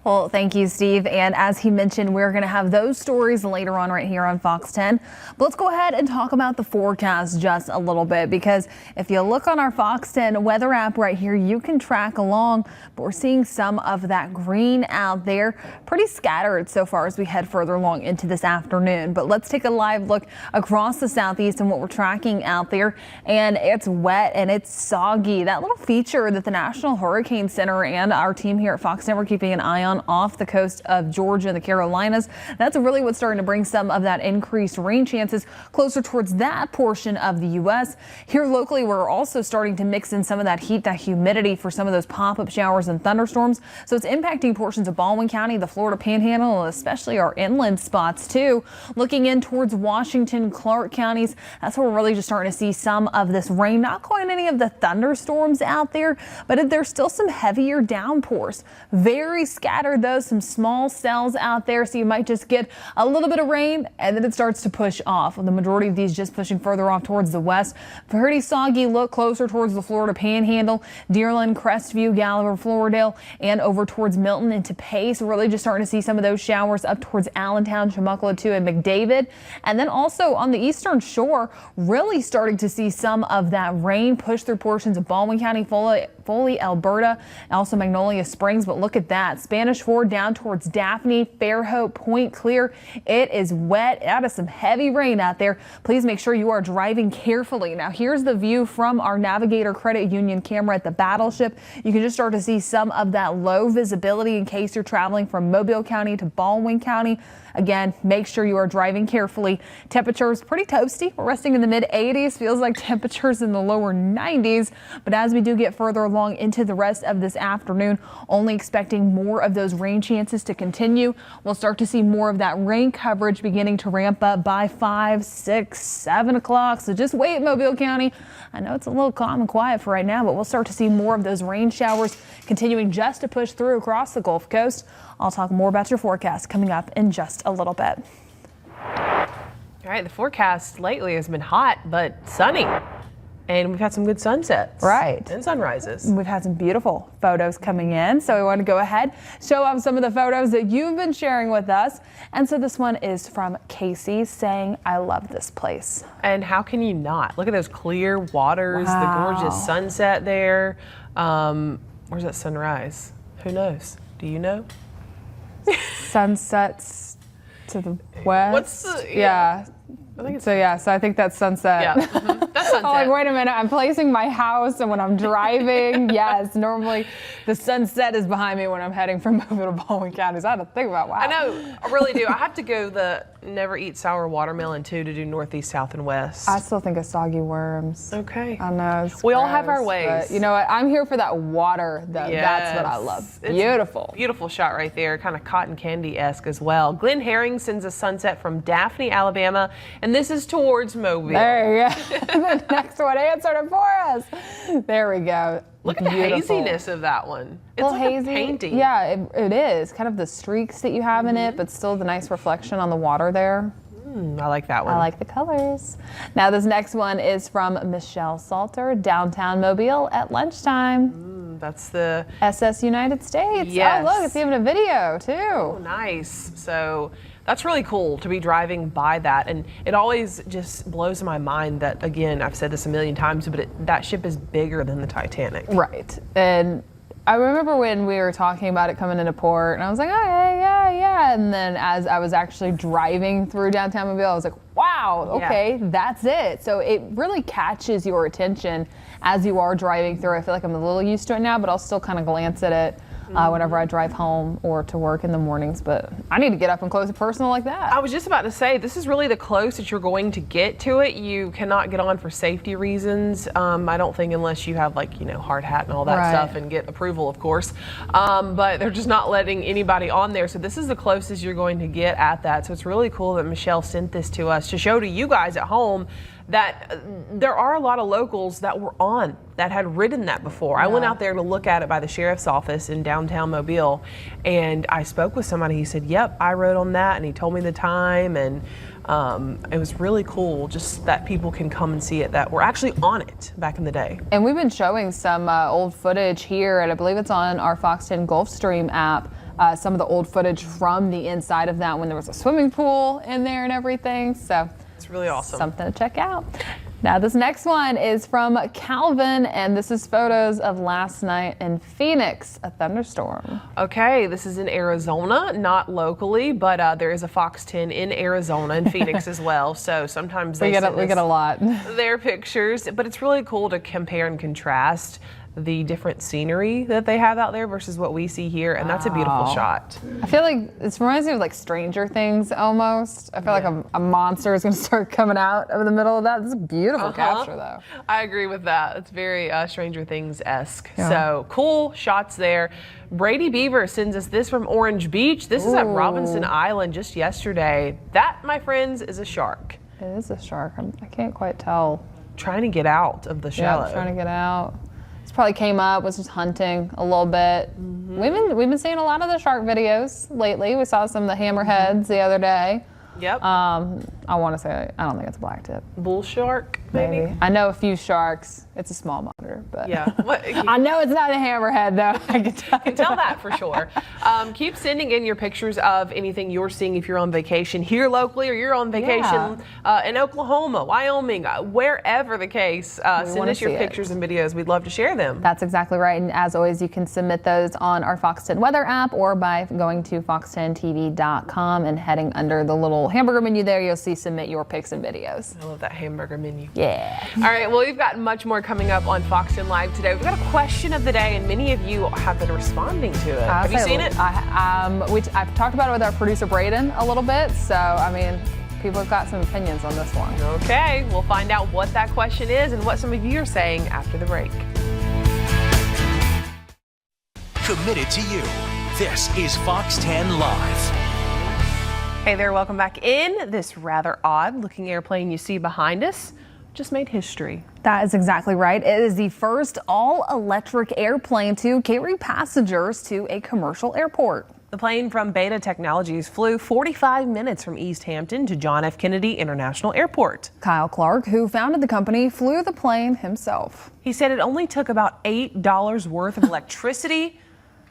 Well, thank you, Steve. And as he mentioned, we're going to have those stories later on right here on Fox 10. But let's go ahead and talk about the forecast just a little bit, because if you look on our Fox 10 weather app right here, you can track along. But we're seeing some of that green out there, pretty scattered so far as we head further along into this afternoon. But let's take a live look across the southeast and what we're tracking out there. And it's wet and it's soggy. That little feature that the National Hurricane Center and our team here at Fox 10 are keeping an eye on off the coast of Georgia and the Carolinas. That's really what's starting to bring some of that increased rain chances closer towards that portion of the U.S. Here locally, we're also starting to mix in some of that heat, that humidity for some of those pop-up showers and thunderstorms. So it's impacting portions of Baldwin County, the Florida Panhandle, and especially our inland spots too. Looking in towards Washington, Clark counties, that's where we're really just starting to see some of this rain. Not quite any of the thunderstorms out there, but there's still some heavier downpours. Very scattered though, some small cells out there, so you might just get a little bit of rain and then it starts to push off. The majority of these just pushing further off towards the west. Pretty soggy look closer towards the Florida Panhandle, Dearland, Crestview, Gallagher, Floridale, and over towards Milton into Pace. We're really just starting to see some of those showers up towards Allentown, Chumuckla, too, and McDavid. And then also on the eastern shore, really starting to see some of that rain push through portions of Baldwin County, Foley, Alberta, and also Magnolia Springs. But look at that. Spanish Ford down towards Daphne, Fairhope, Point Clear. It is wet. Out of some heavy rain out there. Please make sure you are driving carefully. Now, here's the view from our Navigator Credit Union camera at the Battleship. You can just start to see some of that low visibility in case you're traveling from Mobile County to Baldwin County. Again, make sure you are driving carefully. Temperatures pretty toasty. We're resting in the mid 80s. Feels like temperatures in the lower 90s. But as we do get further along into the rest of this afternoon, only expecting more of those rain chances to continue. We'll start to see more of that rain coverage beginning to ramp up by 5, 6, 7 o'clock. So just wait, Mobile County. I know it's a little calm and quiet for right now, but we'll start to see more of those rain showers continuing just to push through across the Gulf Coast. I'll talk more about your forecast coming up in just a little bit. All right, the forecast lately has been hot but sunny, and we've had some good sunsets. Right. And sunrises. We've had some beautiful photos coming in, so we want to go ahead, show off some of the photos that you've been sharing with us. And so this one is from Casey saying, I love this place. And how can you not? Look at those clear waters, Wow. the gorgeous sunset there. Where's that sunrise? Who knows? Do you know? Sunsets to the west. What's the, yeah. I think it's, So yeah, so I think that's sunset. yeah, that's sunset. I'm like, wait a minute, I'm placing my house, and when I'm driving, yes, normally the sunset is behind me when I'm heading from Mobile to Baldwin County. So I had to think about, wow. I know, I really do. I have to go the never eat sour watermelon too to do northeast, south, and west. I still think of soggy worms. Okay. I know. It's We all have our gross, ways. but you know what? I'm here for that water, though. That's what I love. It's Beautiful. Beautiful shot right there, kind of cotton candy-esque as well. Glenn Herring sends a sunset from Daphne, Alabama, and this is towards Mobile. There you go. The next one answered it for us. There we go. Look at Beautiful. the haziness of that one. It's Well, like hazy. a painting. Yeah, it is. Kind of the streaks that you have in it, but still the nice reflection on the water there. I like that one. I like the colors. Now this next one is from Michelle Salter, downtown Mobile at lunchtime. That's the SS United States. Yes. Oh, look, it's even a video oh, too. nice. So that's really cool to be driving by that, and it always just blows my mind that, again, I've said this a million times, but that ship is bigger than the Titanic. Right. And I remember when we were talking about it coming into port, and I was like, oh, yeah. And then as I was actually driving through downtown Mobile, I was like, wow, okay, that's it. So it really catches your attention as you are driving through. I feel like I'm a little used to it now, but I'll still kind of glance at it whenever I drive home or to work in the mornings. But I need to get up and close and personal like that. I was just about to say, this is really the closest you're going to get to it. You cannot get on for safety reasons. I don't think, unless you have, like, hard hat and all that Right. stuff and get approval, of course. But they're just not letting anybody on there. So this is the closest you're going to get at that. So it's really cool that Michelle sent this to us to show to you guys at home that there are a lot of locals that were on that had ridden that before. I went out there to look at it by the sheriff's office in downtown Mobile, and I spoke with somebody. He said, yep, I rode on that, and he told me the time, and it was really cool just that people can come and see it that were actually on it back in the day. And we've been showing some old footage here, and I believe it's on our Fox 10 Gulfstream app some of the old footage from the inside of that when there was a swimming pool in there and everything. So it's really awesome. Something to check out. Now this next one is from Calvin, and this is photos of last night in Phoenix, a thunderstorm. Okay, this is in Arizona, not locally, but there is a Fox 10 in Arizona and Phoenix as well. So sometimes we get a lot. Their pictures, but it's really cool to compare and contrast the different scenery that they have out there versus what we see here, and that's a beautiful shot. I feel like it reminds me of like Stranger Things almost. I feel like a monster is going to start coming out of the middle of that. This is a beautiful capture though. I agree with that. It's very Stranger Things-esque. Yeah. So cool shots there. Brady Beaver sends us this from Orange Beach. This is at Robinson Island just yesterday. That, my friends, is a shark. It is a shark. I can't quite tell. Trying to get out of the shallow. Yeah, trying to get out. Probably came up, was just hunting a little bit. We've been seeing a lot of the shark videos lately. We saw some of the hammerheads the other day. Yep. I want to say, I don't think it's a black tip. Bull shark, maybe? I know a few sharks. It's a small monitor, but yeah. I know it's not a hammerhead though. I can tell that for sure. Keep sending in your pictures of anything you're seeing if you're on vacation here locally or you're on vacation in Oklahoma, Wyoming, wherever the case. Send us your pictures and videos. We'd love to share them. That's exactly right. And as always, you can submit those on our Fox 10 weather app or by going to fox10tv.com and heading under the little hamburger menu there. You'll see submit your pics and videos. I love that hamburger menu. Yeah. All right. Well, we've got much more coming up on Fox 10 Live today. We've got a question of the day, and many of you have been responding to it. Have you seen it? I've talked about it with our producer Braden a little bit. So, I mean, people have got some opinions on this one. Okay. We'll find out what that question is and what some of you are saying after the break. Committed to you. This is Fox 10 Live. Hey there, welcome back in. This rather odd looking airplane you see behind us just made history. That is exactly right. It is the first all-electric airplane to carry passengers to a commercial airport. The plane from Beta Technologies flew 45 minutes from East Hampton to John F. Kennedy International Airport. Kyle Clark, who founded the company, flew the plane himself. He said it only took about $8 worth of electricity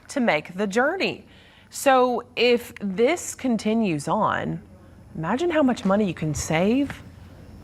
to make the journey. So if this continues on, imagine how much money you can save,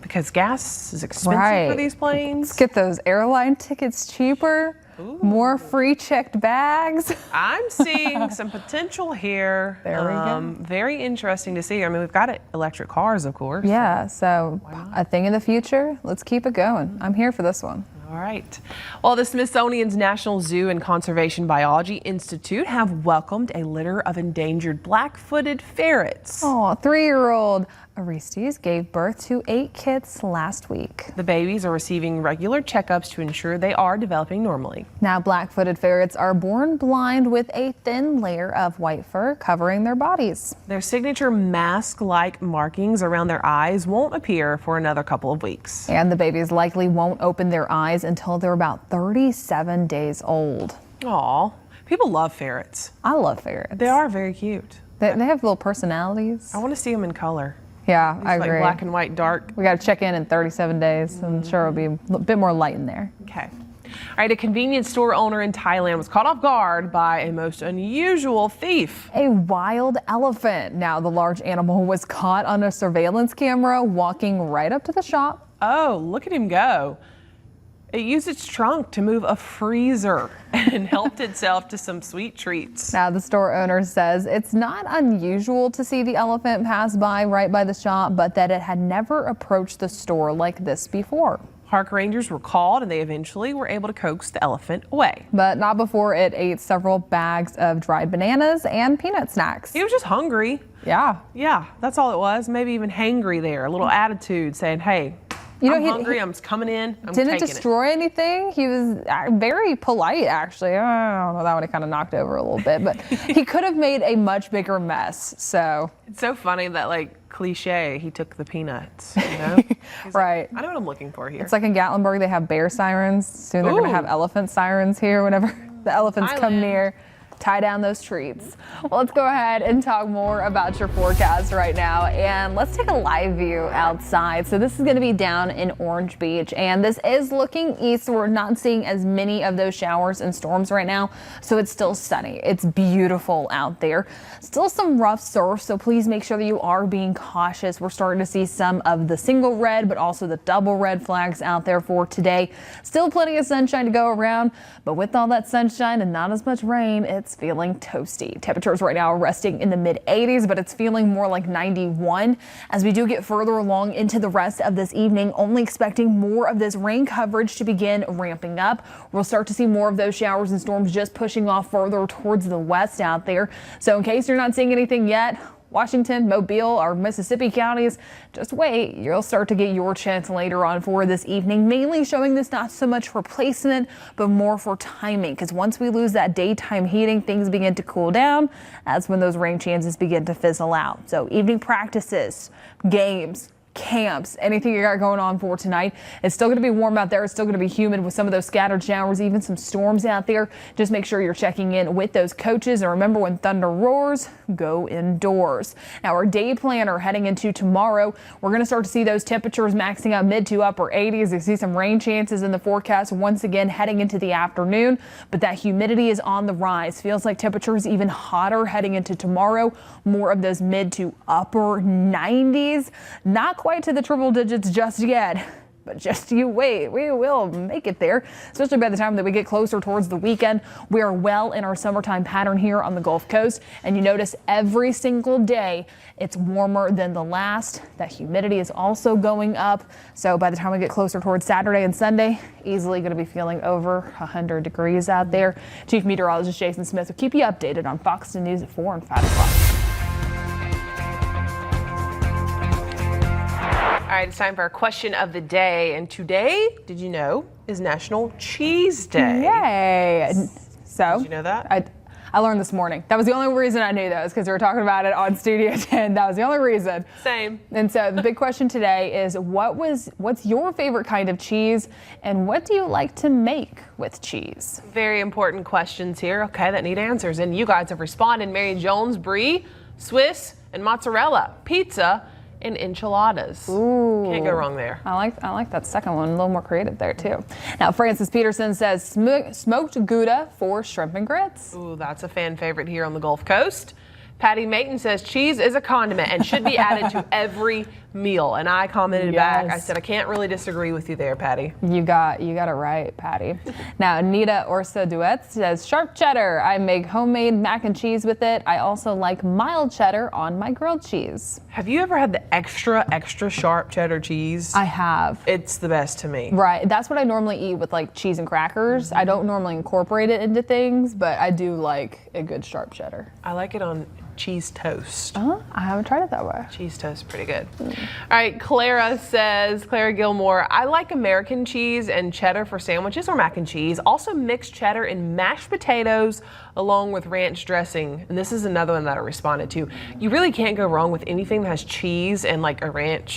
because gas is expensive for these planes. Let's get those airline tickets cheaper. Ooh. More free checked bags. I'm seeing some potential here. There we go. Very interesting to see. I mean, we've got electric cars, of course. Yeah, so a thing in the future. Let's keep it going. I'm here for this one. All right. Well, the Smithsonian's National Zoo and Conservation Biology Institute have welcomed a litter of endangered black-footed ferrets. Oh, 3-year-old Aristes gave birth to 8 kits last week. The babies are receiving regular checkups to ensure they are developing normally. Now, black-footed ferrets are born blind with a thin layer of white fur covering their bodies. Their signature mask-like markings around their eyes won't appear for another couple of weeks. And the babies likely won't open their eyes until they're about 37 days old. Aw, people love ferrets. I love ferrets. They are very cute. They have little personalities. I want to see them in color. Yeah, I agree. Like black and white, dark. We got to check in 37 days. I'm sure it'll be a bit more light in there. Okay. All right, a convenience store owner in Thailand was caught off guard by a most unusual thief. A wild elephant. Now, the large animal was caught on a surveillance camera walking right up to the shop. Oh, look at him go. It used its trunk to move a freezer and helped itself to some sweet treats. Now, the store owner says it's not unusual to see the elephant pass by right by the shop, but that it had never approached the store like this before. Park rangers were called and they eventually were able to coax the elephant away. But not before it ate several bags of dried bananas and peanut snacks. He was just hungry. Yeah. Yeah, that's all it was. Maybe even hangry there. A little attitude saying, hey, I'm hungry, I'm coming in, I'm taking it. Didn't destroy anything. He was very polite, actually. I don't know, that one he kind of knocked over a little bit, but he could have made a much bigger mess, so. It's so funny that, like, cliche, he took the peanuts, you know? Right. Like, I know what I'm looking for here. It's like in Gatlinburg, they have bear sirens. Soon they're going to have elephant sirens here whenever the elephants come near. tie down those treats. Well, let's go ahead and talk more about your forecast right now, and let's take a live view outside. So this is going to be down in Orange Beach, and this is looking east. We're not seeing as many of those showers and storms right now, so it's still sunny. It's beautiful out there. Still some rough surf, so please make sure that you are being cautious. We're starting to see some of the single red, but also the double red flags out there for today. Still plenty of sunshine to go around, but with all that sunshine and not as much rain, it's feeling toasty. Temperatures right now are resting in the mid 80s, but it's feeling more like 91 as we do get further along into the rest of this evening. Only expecting more of this rain coverage to begin ramping up. We'll start to see more of those showers and storms just pushing off further towards the west out there. So in case you're not seeing anything yet, Washington, Mobile, or Mississippi counties, just wait. You'll start to get your chance later on for this evening, mainly showing this not so much for placement, but more for timing. Because once we lose that daytime heating, things begin to cool down. That's when those rain chances begin to fizzle out. So evening practices, games, camps, anything you got going on for tonight. It's still going to be warm out there. It's still going to be humid with some of those scattered showers, even some storms out there. Just make sure you're checking in with those coaches. And remember, when thunder roars, go indoors. Now, our day planner heading into tomorrow, we're going to start to see those temperatures maxing out mid to upper 80s. You see some rain chances in the forecast once again heading into the afternoon, but that humidity is on the rise. Feels like temperatures even hotter heading into tomorrow. More of those mid to upper 90s. Not quite to the triple digits just yet, but just you wait. We will make it there, especially by the time that we get closer towards the weekend. We are well in our summertime pattern here on the Gulf Coast, and you notice every single day it's warmer than the last. That humidity is also going up, so by the time we get closer towards Saturday and Sunday, easily going to be feeling over 100 degrees out there. Chief Meteorologist Jason Smith will keep you updated on Fox 10 News at 4 and 5 o'clock. All right, it's time for our question of the day. And today, did you know, is National Cheese Day. Yay. So, Did you know that? I learned this morning. That was the only reason I knew that, was because we were talking about it on Studio 10. That was the only reason. Same. And so the big question today is, what's your favorite kind of cheese, and what do you like to make with cheese? Very important questions here, okay, that need answers. And you guys have responded. Mary Jones, brie, Swiss, and mozzarella, pizza, and enchiladas. Ooh. Can't go wrong there. I like that second one, a little more creative there too. Now, Francis Peterson says smoked Gouda for shrimp and grits. Ooh, that's a fan favorite here on the Gulf Coast. Patty Mayton says cheese is a condiment and should be added to every meal. And I commented back, I said, I can't really disagree with you there, Patty. You got it right, Patty. Now, Anita Orsa Duet says sharp cheddar. I make homemade mac and cheese with it. I also like mild cheddar on my grilled cheese. Have you ever had the extra sharp cheddar cheese? I have. It's the best to me. Right. That's what I normally eat with like cheese and crackers. I don't normally incorporate it into things, but I do like a good sharp cheddar. I like it on cheese toast. I haven't tried it that way. Cheese toast, pretty good. All right, Clara Gilmore, I like American cheese and cheddar for sandwiches or mac and cheese. Also mixed cheddar and mashed potatoes along with ranch dressing. And this is another one that I responded to. You really can't go wrong with anything that has cheese and like a ranch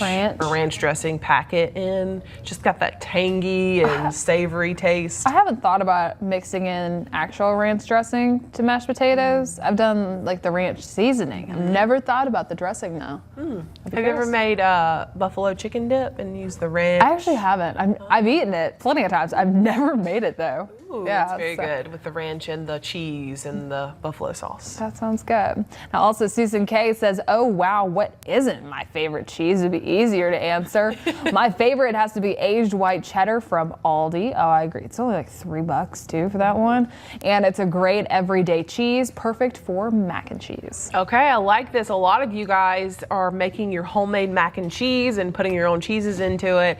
dressing packet in. Just got that tangy and savory taste. I haven't thought about mixing in actual ranch dressing to mashed potatoes. I've done like the ranch seasoning. I've never thought about the dressing though. Have you ever made buffalo chicken dip and used the ranch? I actually haven't. I've eaten it plenty of times. I've never made it though. Ooh, yeah, it's very good with the ranch and the cheese and the buffalo sauce. That sounds good. Now also Susan K says, oh wow, what isn't my favorite cheese? It'd be easier to answer. My favorite has to be aged white cheddar from Aldi. Oh, I agree. It's only like $3 too for that one. And it's a great everyday cheese, perfect for mac and cheese. Okay, I like this. A lot of you guys are making your homemade mac and cheese and putting your own cheeses into it.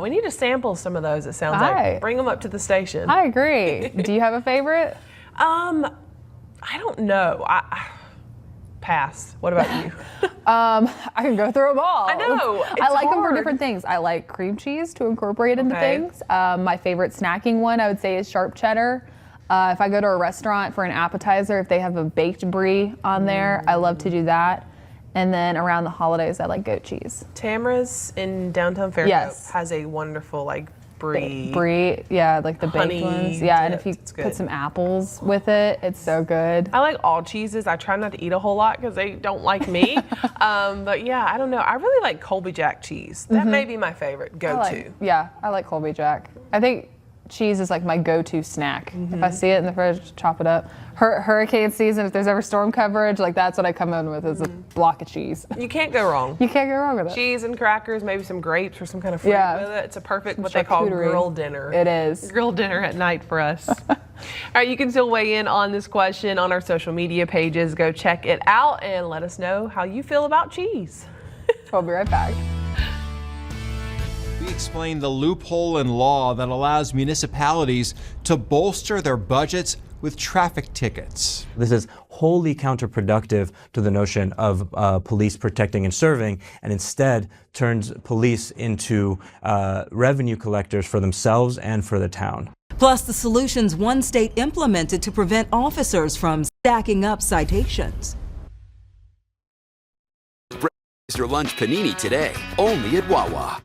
We need to sample some of those, it sounds like. Bring them up to the station. I agree. Do you have a favorite? I don't know. Pass. What about you? I can go through them all. I know. I like them for different things. I like cream cheese to incorporate into things. My favorite snacking one, I would say, is sharp cheddar. If I go to a restaurant for an appetizer, if they have a baked brie on there, I love to do that. And then around the holidays, I like goat cheese. Tamara's in downtown Fairhope has a wonderful brie. Yeah, like the Honey baked ones. Yeah, and if you dipped, it's good. put some apples with it, it's so good. I like all cheeses. I try not to eat a whole lot because they don't like me. But yeah, I don't know. I really like Colby Jack cheese. That may be my favorite go-to. I like Colby Jack. I think cheese is like my go-to snack. If I see it in the fridge, chop it up. Hurricane season, if there's ever storm coverage, like that's what I come in with is a block of cheese. You can't go wrong. You can't go wong with it. Cheese and crackers, maybe some grapes or some kind of fruit Yeah. with it. It's a perfect Some what they call charcuterie. grill dinner. It is. Grill dinner at night for us. All right, you can still weigh in on this question on our social media pages. Go check it out and let us know how you feel about cheese. We'll be right back. We explain the loophole in law that allows municipalities to bolster their budgets with traffic tickets. This is wholly counterproductive to the notion of police protecting and serving, and instead turns police into revenue collectors for themselves and for the town. Plus, the solutions one state implemented to prevent officers from stacking up citations. Your lunch panini today, only at Wawa.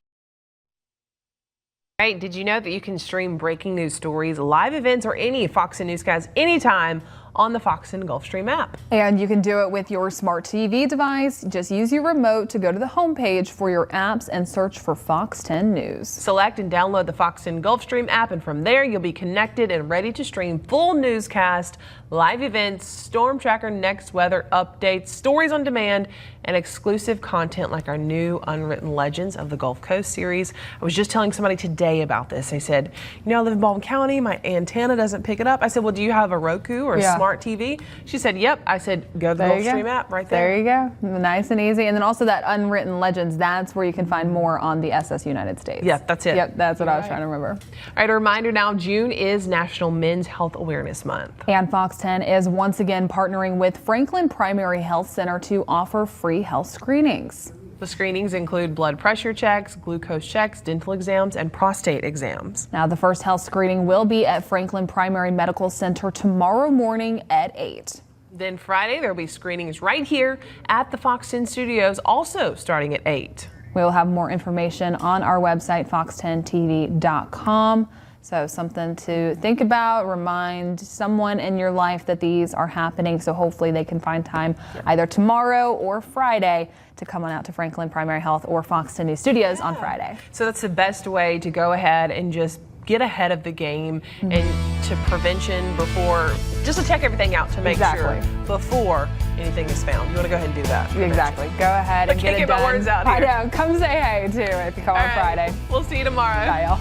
Right, did you know that you can stream breaking news stories, live events, or any Fox and newscasts anytime on the Fox and Gulfstream app? And you can do it with your smart TV device. Just use your remote to go to the homepage for your apps and search for Fox 10 News. Select and download the Fox and Gulfstream app, and from there you'll be connected and ready to stream full newscast, live events, storm tracker, next weather updates, stories on demand, and exclusive content like our new Unwritten Legends of the Gulf Coast series. I was just telling somebody today about this. They said, you know, I live in Baldwin County, my antenna doesn't pick it up. I said, well, do you have a Roku or a smart TV? She said, yep. I said, go to the Gulfstream app right there. There you go. Nice and easy. And then also that Unwritten Legends, that's where you can find more on the SS United States. Yep, that's it. Yep, that's what I was trying to remember. All right, a reminder now, June is National Men's Health Awareness Month. And Fox 10 is once again partnering with Franklin Primary Health Center to offer free health screenings. The screenings include blood pressure checks, glucose checks, dental exams, and prostate exams. Now, the first health screening will be at Franklin Primary Medical Center tomorrow morning at 8. Then Friday, there will be screenings right here at the Fox 10 studios, also starting at 8. We'll have more information on our website, fox10tv.com. So something to think about, remind someone in your life that these are happening. So hopefully they can find time either tomorrow or Friday to come on out to Franklin Primary Health or Fox 10 News Studios on Friday. So that's the best way to go ahead and just get ahead of the game and to prevention before, just to check everything out to make sure before anything is found. You want to go ahead and do that. Exactly. Go ahead and get it done. My words out here. I know. Come say hey too if you call on Friday. We'll see you tomorrow. Bye, y'all.